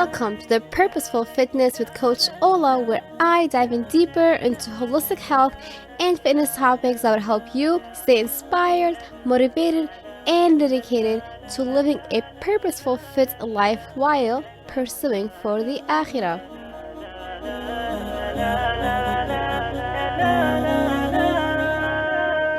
Welcome to the Purposeful Fitness with Coach Ola, where I dive in deeper into holistic health and fitness topics that would help you stay inspired, motivated, and dedicated to living a purposeful fit life while pursuing for the Akhirah.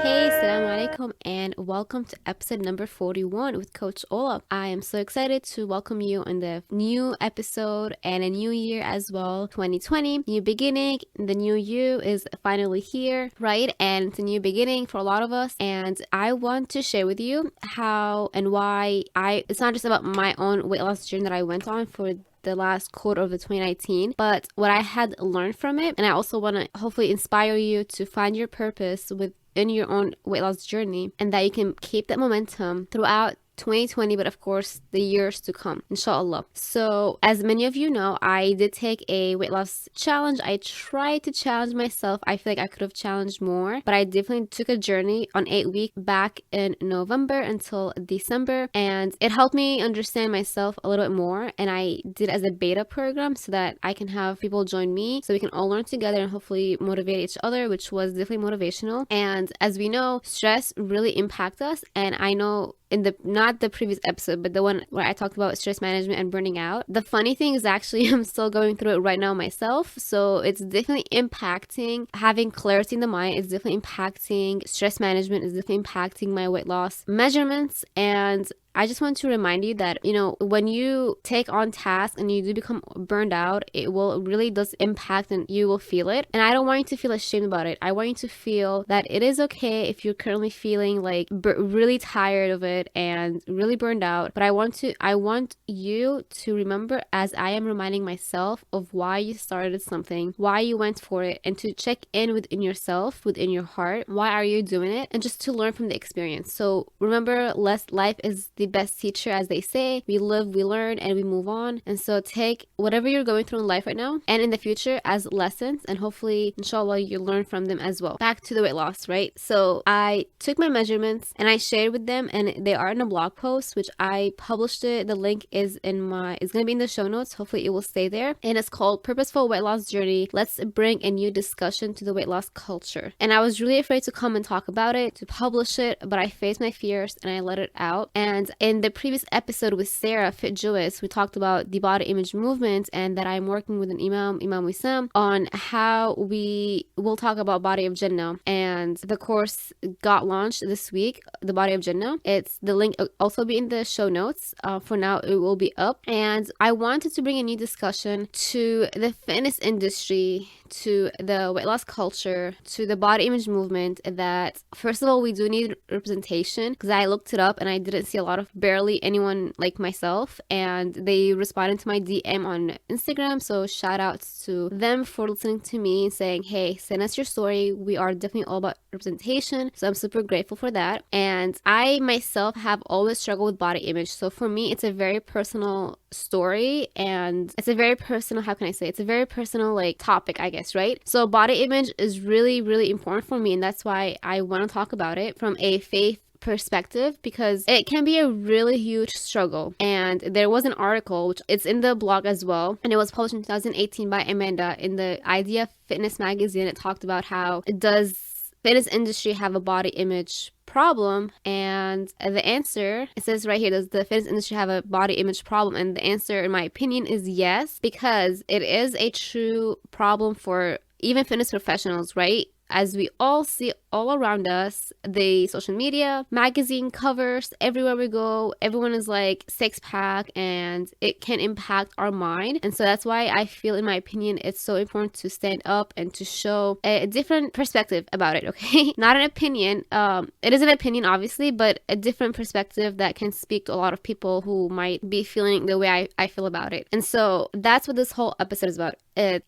Hey, Assalamu alaikum, and welcome to episode number 41 with Coach Ola. I am so excited to welcome you on the new episode and a new year as well. 2020, new beginning. The new you is finally here, right? And it's a new beginning for a lot of us. And I want to share with you how and why it's not just about my own weight loss journey that I went on for the last quarter of the 2019, but what I had learned from it. And I also want to hopefully inspire you to find your purpose in your own weight loss journey, and that you can keep that momentum throughout 2020, but of course the years to come, inshallah. So as many of you know, I did take a weight loss challenge. I tried to challenge myself. I feel like I could have challenged more, but I definitely took a journey on 8 weeks back in November until December, and it helped me understand myself a little bit more. And I did as a beta program so that I can have people join me so we can all learn together and hopefully motivate each other, which was definitely motivational. And as we know, stress really impacts us, and I know in not the previous episode, but the one where I talked about stress management and burning out. The funny thing is actually I'm still going through it right now myself. So it's definitely impacting having clarity in the mind. It's definitely impacting stress management. It's definitely impacting my weight loss measurements. And I just want to remind you that, when you take on tasks and you do become burned out, it really does impact and you will feel it. And I don't want you to feel ashamed about it. I want you to feel that it is okay if you're currently feeling like really tired of it and really burned out. But I want you to remember, as I am reminding myself, of why you started something, why you went for it, and to check in within yourself, within your heart. Why are you doing it? And just to learn from the experience. So remember, life is the best teacher, as they say. We live, we learn, and we move on. And so take whatever you're going through in life right now and in the future as lessons, and hopefully, inshallah, you learn from them as well. Back to the weight loss, right? So I took my measurements and I shared with them, and they are in a blog post, which I published it. The link is it's going to be in the show notes. Hopefully it will stay there. And it's called Purposeful Weight Loss Journey. Let's bring a new discussion to the weight loss culture. And I was really afraid to come and talk about it, to publish it, but I faced my fears and I let it out. And in the previous episode with Sarah Fit Jewess, we talked about the body image movement, and that I'm working with an Imam Wissam, on how we will talk about body of Jannah. And the course got launched this week, the body of Jannah. The link also be in the show notes. For now, it will be up. And I wanted to bring a new discussion to the fitness industry, to the weight loss culture, to the body image movement, that first of all, we do need representation, because I looked it up and I didn't see barely anyone like myself, and they responded to my DM on Instagram. So shout outs to them for listening to me and saying, hey, send us your story. We are definitely all about representation. So I'm super grateful for that. And I myself have always struggled with body image. So for me, it's a very personal story, and it's a very personal, it's a very personal topic, I guess, right? So body image is really, really important for me, and that's why I want to talk about it from a faith perspective, because it can be a really huge struggle. And there was an article, which it's in the blog as well, and it was published in 2018 by Amanda in the Idea Fitness magazine. It talked about how does fitness industry have a body image problem, and the answer, it says right here, does the fitness industry have a body image problem? And the answer, in my opinion, is yes, because it is a true problem for even fitness professionals, right? As we all see all around us, the social media, magazine covers, everywhere we go, everyone is like six pack, and it can impact our mind. And so that's why I feel, in my opinion, it's so important to stand up and to show a different perspective about it, okay? Not an opinion. It is an opinion, obviously, but a different perspective that can speak to a lot of people who might be feeling the way I feel about it. And so that's what this whole episode is about.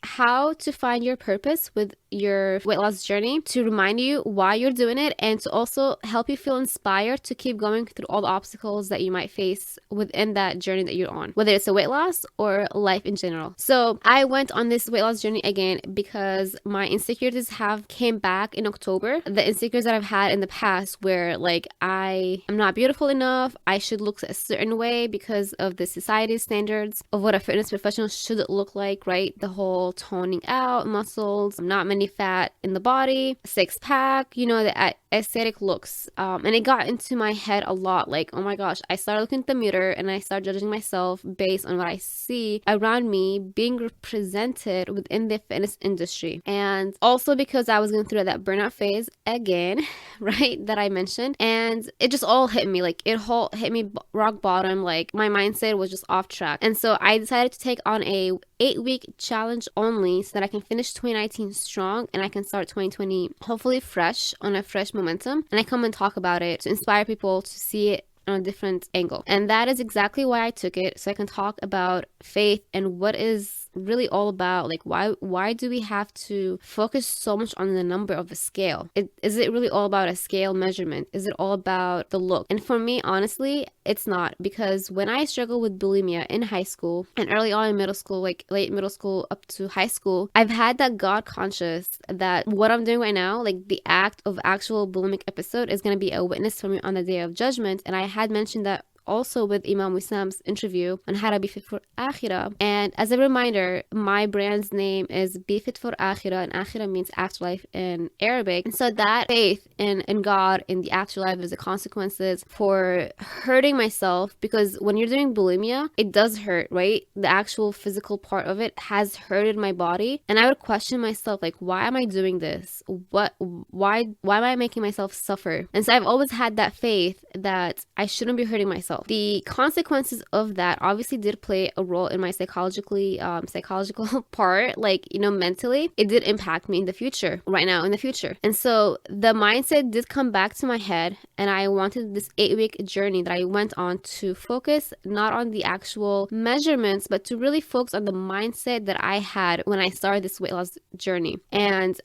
How to find your purpose with your weight loss journey, to remind you why you're doing it, and to also help you feel inspired to keep going through all the obstacles that you might face within that journey that you're on, whether it's a weight loss or life in general. So I went on this weight loss journey again because my insecurities have came back in October. The insecurities that I've had in the past, where like I am not beautiful enough, I should look a certain way because of the society's standards of what a fitness professional should look like, right? The whole toning out muscles, not many fat in the body, six pack, the aesthetic looks. And it got into my head a lot. Like, oh my gosh, I started looking at the mirror and I started judging myself based on what I see around me being represented within the fitness industry. And also because I was going through that burnout phase again, right, that I mentioned. And it just all hit me. Like, it all hit me rock bottom. Like, my mindset was just off track. And so I decided to take on a 8-week challenge only so that I can finish 2019 strong and I can start 2020 hopefully fresh, on a fresh momentum. And I come and talk about it to inspire people to see it on a different angle. And that is exactly why I took it, so I can talk about faith and what is really all about. Like, why do we have to focus so much on the number of a scale? Is it really all about a scale measurement? Is it all about the look? And for me, honestly, it's not, because when I struggled with bulimia in high school and early on in middle school, like late middle school up to high school, I've had that God conscious that what I'm doing right now, like the act of actual bulimic episode, is going to be a witness for me on the day of judgment. And I had mentioned that also with Imam Wissam's interview on how to be fit for Akhirah. And as a reminder, my brand's name is Be Fit for Akhirah, and Akhirah means afterlife in Arabic. And so that faith in God, in the afterlife, is the consequences for hurting myself, because when you're doing bulimia, it does hurt, right? The actual physical part of it has hurted my body. And I would question myself, like, why am I doing this? Why am I making myself suffer? And so I've always had that faith that I shouldn't be hurting myself. The consequences of that obviously did play a role in my psychological part, like, mentally. It did impact me in the future, right now in the future. And so the mindset did come back to my head, and I wanted this 8-week journey that I went on to focus not on the actual measurements, but to really focus on the mindset that I had when I started this weight loss journey. And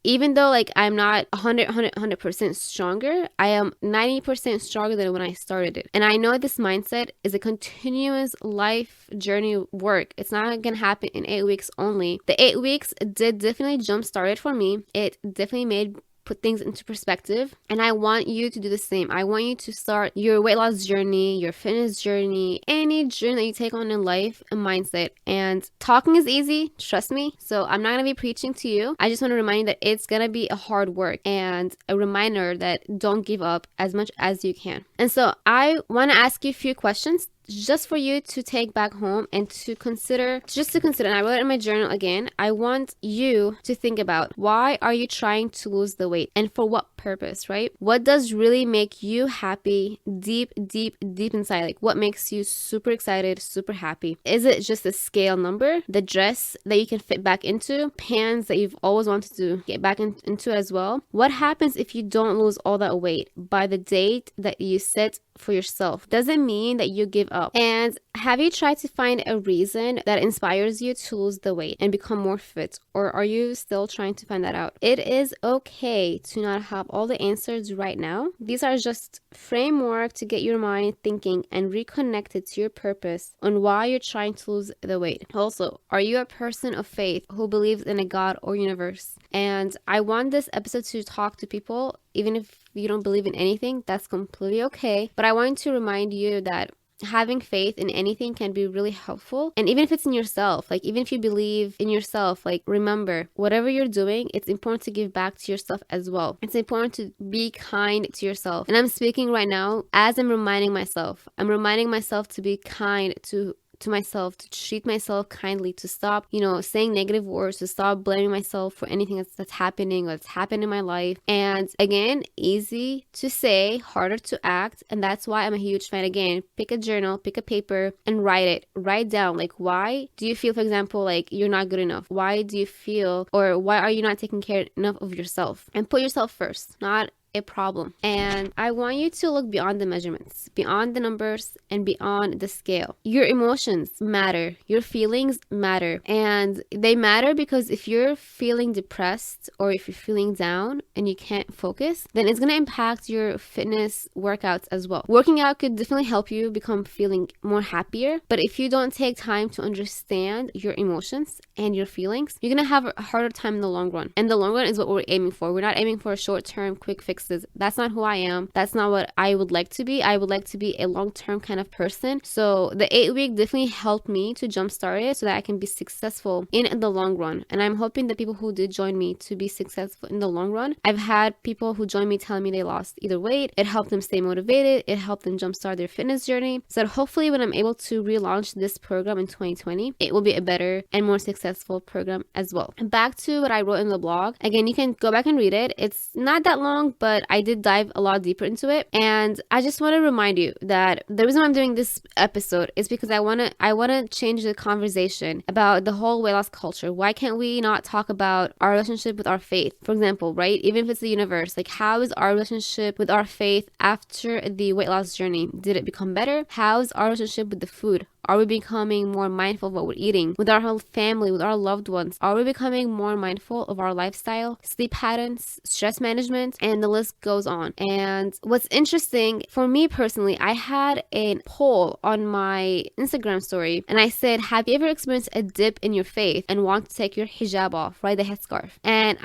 even though like I'm not 100% stronger, I am 90% stronger than when I started it. And I know this mindset is a continuous life journey work. It's not gonna happen in 8 weeks only. The 8 weeks did definitely jump-start it for me. It definitely put things into perspective, and I want you to do the same. I want you to start your weight loss journey, your fitness journey, any journey that you take on in life, a mindset. And talking is easy, trust me. So I'm not gonna be preaching to you. I just want to remind you that it's gonna be a hard work, and a reminder that don't give up as much as you can. And so I want to ask you a few questions just for you to take back home and to consider, and I wrote it in my journal again. I want you to think about, why are you trying to lose the weight, and for what purpose, right? What does really make you happy deep inside? Like, what makes you super excited, super happy? Is it just a scale number, the dress that you can fit back into, pants that you've always wanted to get back into as well? What happens if you don't lose all that weight by the date that you set for yourself? Doesn't mean that you give up. And have you tried to find a reason that inspires you to lose the weight and become more fit, or are you still trying to find that out? It is okay to not have all the answers right now. These are just framework to get your mind thinking and reconnected to your purpose on why you're trying to lose the weight. Also, are you a person of faith who believes in a God or universe? And I want this episode to talk to people, even if you don't believe in anything, that's completely okay. But I want to remind you that having faith in anything can be really helpful. And even if it's in yourself, like even if you believe in yourself, like remember, whatever you're doing, it's important to give back to yourself as well. It's important to be kind to yourself. And I'm speaking right now as I'm reminding myself to be kind to myself, to treat myself kindly, to stop, saying negative words, to stop blaming myself for anything that's happening or that's happened in my life. And again, easy to say, harder to act. And that's why I'm a huge fan. Again, pick a journal, pick a paper and write down, like, why do you feel, for example, like you're not good enough? Why do you feel, or why are you not taking care enough of yourself? And put yourself first, not a problem. And I want you to look beyond the measurements, beyond the numbers, and beyond the scale. Your emotions matter. Your feelings matter. And they matter because if you're feeling depressed or if you're feeling down and you can't focus, then it's going to impact your fitness workouts as well. Working out could definitely help you become feeling more happier. But if you don't take time to understand your emotions and your feelings, you're going to have a harder time in the long run. And the long run is what we're aiming for. We're not aiming for short-term quick fixes. That's not who I am. That's not what I would like to be. I would like to be a long-term kind of person. So the 8-week definitely helped me to jumpstart it so that I can be successful in the long run. And I'm hoping that people who did join me to be successful in the long run. I've had people who joined me telling me they lost either weight. It helped them stay motivated. It helped them jumpstart their fitness journey. So that hopefully when I'm able to relaunch this program in 2020, it will be a better and more successful program as well. And back to what I wrote in the blog. Again, you can go back and read it. It's not that long, but I did dive a lot deeper into it. And I just want to remind you that the reason why I'm doing this episode is because I want to change the conversation about the whole weight loss culture. Why can't we not talk about our relationship with our faith? For example, right? Even if it's the universe, like how is our relationship with our faith after the weight loss journey? Did it become better? How is our relationship with the food? Are we becoming more mindful of what we're eating with our whole family, with our loved ones? Are we becoming more mindful of our lifestyle, sleep patterns, stress management, and the list goes on. And what's interesting for me personally, I had a poll on my Instagram story and I said, have you ever experienced a dip in your faith and want to take your hijab off, right? The headscarf. And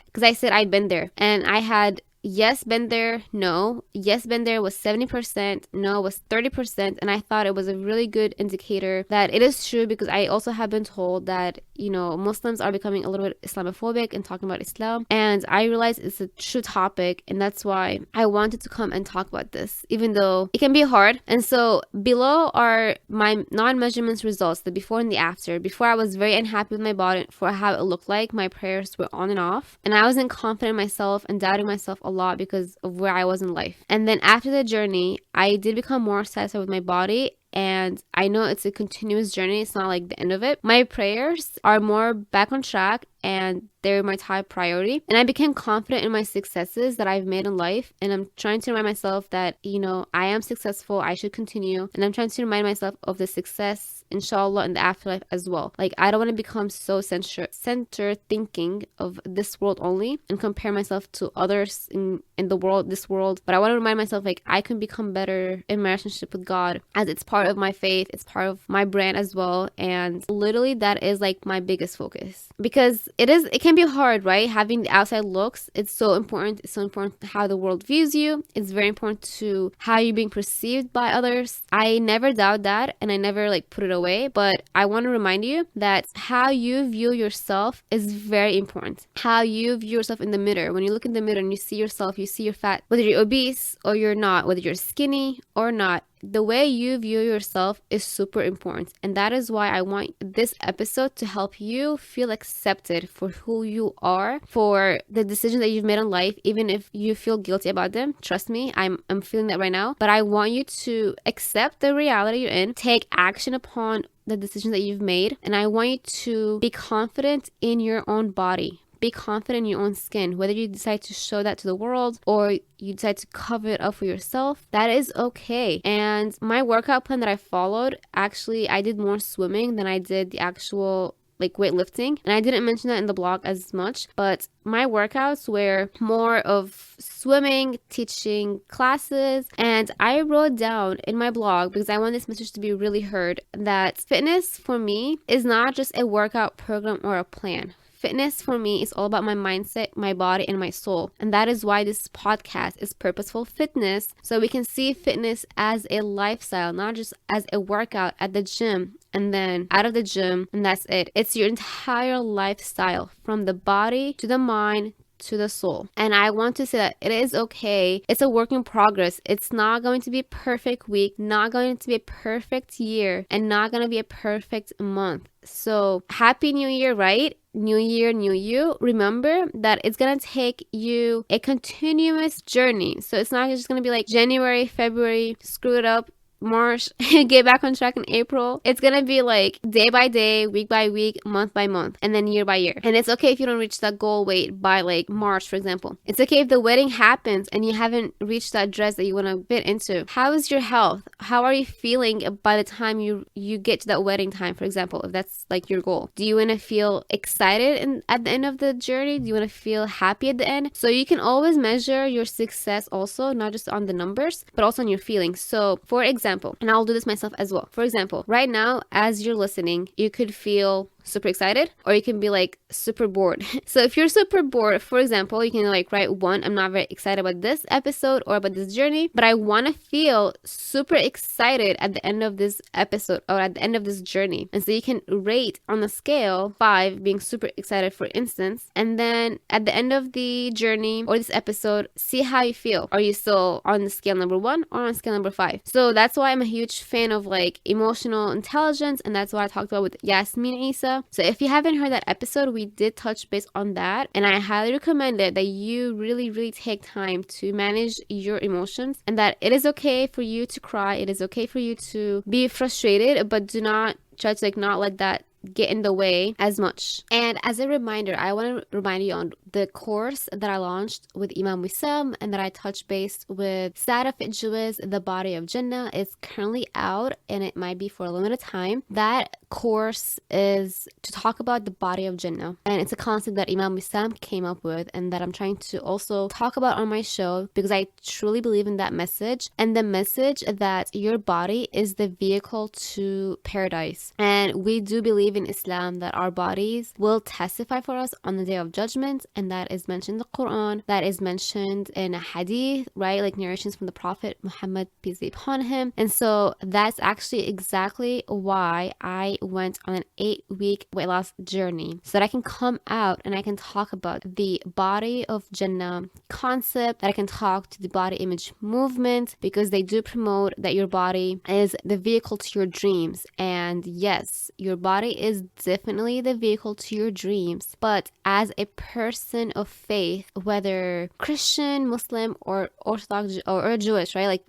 because I said I'd been there, and I had yes, been there, no. Yes, been there was 70%, no was 30%. And I thought it was a really good indicator that it is true, because I also have been told that, Muslims are becoming a little bit Islamophobic and talking about Islam. And I realized it's a true topic. And that's why I wanted to come and talk about this, even though it can be hard. And so below are my non-measurements results, the before and the after. Before, I was very unhappy with my body for how it looked like. My prayers were on and off. And I wasn't confident in myself and doubting myself a lot because of where I was in life. And then after the journey, I did become more satisfied with my body. And I know it's a continuous journey. It's not like the end of it. My prayers are more back on track, and they're my top priority. And I became confident in my successes that I've made in life. And I'm trying to remind myself that, I am successful. I should continue. And I'm trying to remind myself of the success, inshallah, in the afterlife as well. Like, I don't want to become so center thinking of this world only and compare myself to others in the world, this world. But I want to remind myself, like, I can become better in my relationship with God, as it's part of my faith. It's part of my brand as well. And literally that is like my biggest focus, because it can be hard, right? Having the outside looks, it's so important. It's so important how the world views you. It's very important to how you're being perceived by others. I never doubt that, and I never put it away. But I want to remind you that how you view yourself is very important. How you view yourself in the mirror. When you look in the mirror and you see yourself, you see your fat, whether you're obese or you're not, whether you're skinny or not. The way you view yourself is super important. And that is why I want this episode to help you feel accepted for who you are, for the decisions that you've made in life, even if you feel guilty about them. Trust me, I'm feeling that right now. But I want you to accept the reality you're in, take action upon the decisions that you've made. And I want you to be confident in your own body. Be confident in your own skin. Whether you decide to show that to the world or you decide to cover it up for yourself, that is okay. And my workout plan that I followed, actually, I did more swimming than I did the actual weightlifting. And I didn't mention that in the blog as much, but my workouts were more of swimming, teaching classes. And I wrote down in my blog, because I want this message to be really heard, that fitness for me is not just a workout program or a plan. Fitness for me is all about my mindset, my body, and my soul. And that is why this podcast is Purposeful Fitness. So we can see fitness as a lifestyle, not just as a workout at the gym and then out of the gym, and that's it. It's your entire lifestyle, from the body to the mind to the soul. And I want to say that it is okay. It's a work in progress. It's not going to be a perfect week, not going to be a perfect year, and not going to be a perfect month. So happy new year, right? New year, new you. Remember that it's going to take you a continuous journey. So it's not just going to be like January, February, screw it up, March, get back on track in April. It's gonna be like day by day, week by week, month by month, and then year by year. And it's okay if you don't reach that goal weight by like March, for example. It's okay if the wedding happens and you haven't reached that dress that you want to fit into. How is your health? How are you feeling by the time you get to that wedding time, for example, if that's like your goal? Do you want to feel excited at the end of the journey? Do you want to feel happy at the end? So you can always measure your success also, not just on the numbers, but also on your feelings. So for example, and I'll do this myself as well. For example, right now, as you're listening, you could feel super excited, or you can be like super bored. So if you're super bored, for example, you can like write 1, I'm not very excited about this episode or about this journey, but I want to feel super excited at the end of this episode or at the end of this journey. And so you can rate on the scale 5 being super excited, for instance, and then at the end of the journey or this episode, see how you feel. Are you still on the scale number 1 or on scale number 5? So that's why I'm a huge fan of like emotional intelligence, and that's what I talked about with Yasmin Isa. So if you haven't heard that episode, we did touch base on that, and I highly recommend it, that you really take time to manage your emotions, and that it is okay for you to cry, it is okay for you to be frustrated, but do not try to like not let that get in the way as much. And as a reminder, I want to remind you on the course that I launched with Imam Wissam and that I touched base with Sada Fitjuiz, The Body of Jannah, is currently out, and it might be for a limited time. That course is to talk about the body of Jannah, and it's a concept that Imam Wissam came up with and that I'm trying to also talk about on my show, because I truly believe in that message, and the message that your body is the vehicle to paradise. And we do believe in Islam that our bodies will testify for us on the day of judgment, and that is mentioned in the Quran, that is mentioned in a hadith, right? Like narrations from the Prophet Muhammad, peace be upon him. And so that's actually exactly why I went on an 8-week weight loss journey, so that I can come out and I can talk about the body of Jannah concept, that I can talk to the body image movement, because they do promote that your body is the vehicle to your dreams. And yes, your body is definitely the vehicle to your dreams, but as a person of faith, whether Christian, Muslim, or Orthodox or Jewish, right? Like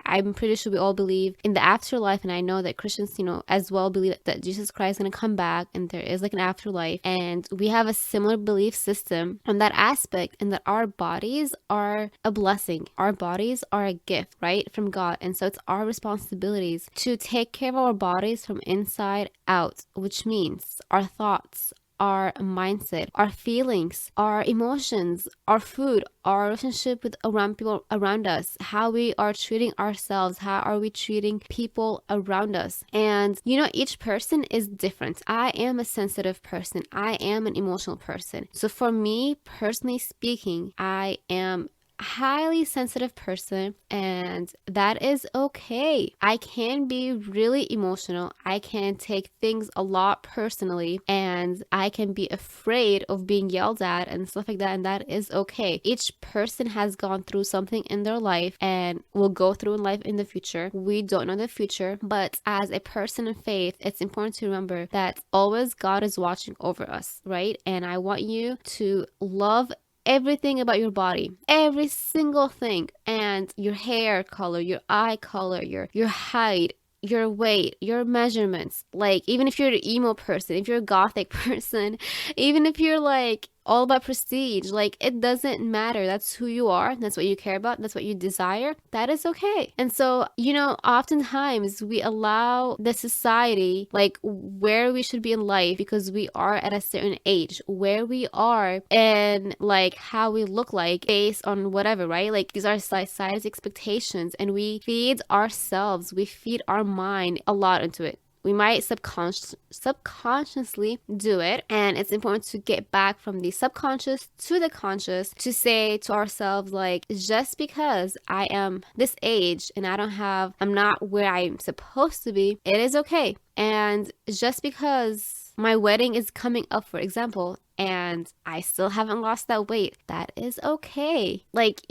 I'm pretty sure we all believe in the afterlife, and I know that Christians, as well believe that Jesus Christ is going to come back and there is like an afterlife, and we have a similar belief system on that aspect, and that our bodies are a blessing. Our bodies are a gift, right, from God. And so it's our responsibilities to take care of our bodies from inside out, which means our thoughts, our mindset, our feelings, our emotions, our food, our relationship with people around us, how we are treating ourselves, how are we treating people around us. And each person is different. I am a sensitive person. I am an emotional person. So for me, personally speaking, I am highly sensitive person, and that is okay. I can be really emotional. I can take things a lot personally, and I can be afraid of being yelled at and stuff like that, and that is okay. Each person has gone through something in their life and will go through in life in the future. We don't know the future, but as a person of faith, it's important to remember that always God is watching over us, right? And I want you to love everything about your body, every single thing, and your hair color, your eye color, your height, your weight, your measurements. Like, even if you're an emo person, if you're a gothic person, even if you're like all about prestige, like, it doesn't matter. That's who you are. That's what you care about. That's what you desire. That is okay. And so, oftentimes we allow the society, like, where we should be in life, because we are at a certain age, where we are, and like how we look like based on whatever, right? Like, these are society's expectations, and we feed ourselves, we feed our mind a lot into it. We might subconsciously do it, and it's important to get back from the subconscious to the conscious, to say to ourselves, like, just because I am this age and I'm not where I'm supposed to be, it is okay. And just because my wedding is coming up, for example, and I still haven't lost that weight, that is okay. Like,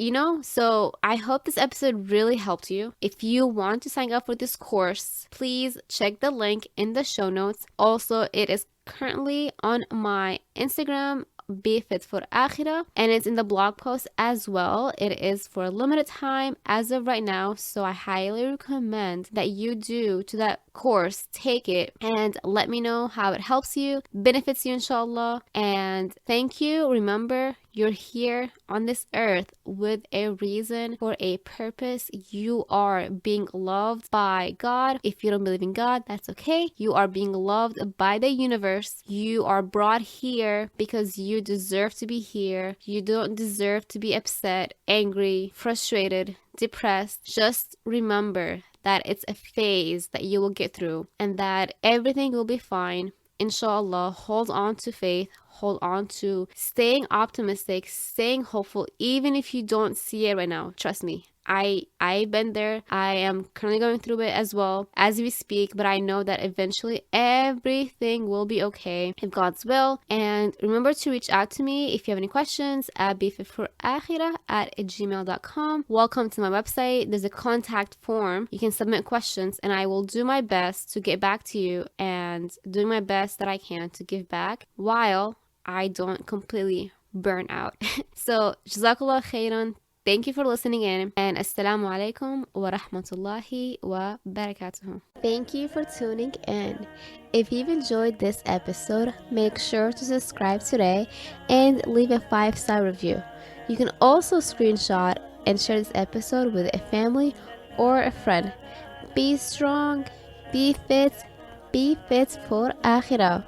so I hope this episode really helped you. If you want to sign up for this course, please check the link in the show notes. Also, it is currently on my Instagram be fit for akhirah, and it's in the blog post as well. It is for a limited time as of right now, so I highly recommend that you do to that course, take it, and let me know how it helps you, benefits you, inshallah. And thank you. Remember, you're here on this earth with a reason, for a purpose. You are being loved by God. If you don't believe in God, that's okay. You are being loved by the universe. You are brought here because you deserve to be here. You don't deserve to be upset, angry, frustrated, depressed. Just remember that it's a phase that you will get through and that everything will be fine. Inshallah, hold on to faith, hold on to staying optimistic, staying hopeful, even if you don't see it right now. Trust me. I've been there. I am currently going through it as well as we speak, but I know that eventually everything will be okay if God's will. And remember to reach out to me if you have any questions at befitforakhirah@gmail.com. Welcome to my website. There's a contact form. You can submit questions and I will do my best to get back to you and doing my best that I can to give back while I don't completely burn out. So, Jazakallah khairan. Thank you for listening in, and Assalamu alaikum wa rahmatullahi wa barakatuhu. Thank you for tuning in. If you've enjoyed this episode, make sure to subscribe today and leave a 5-star review. You can also screenshot and share this episode with a family or a friend. Be strong, be fit for akhirah.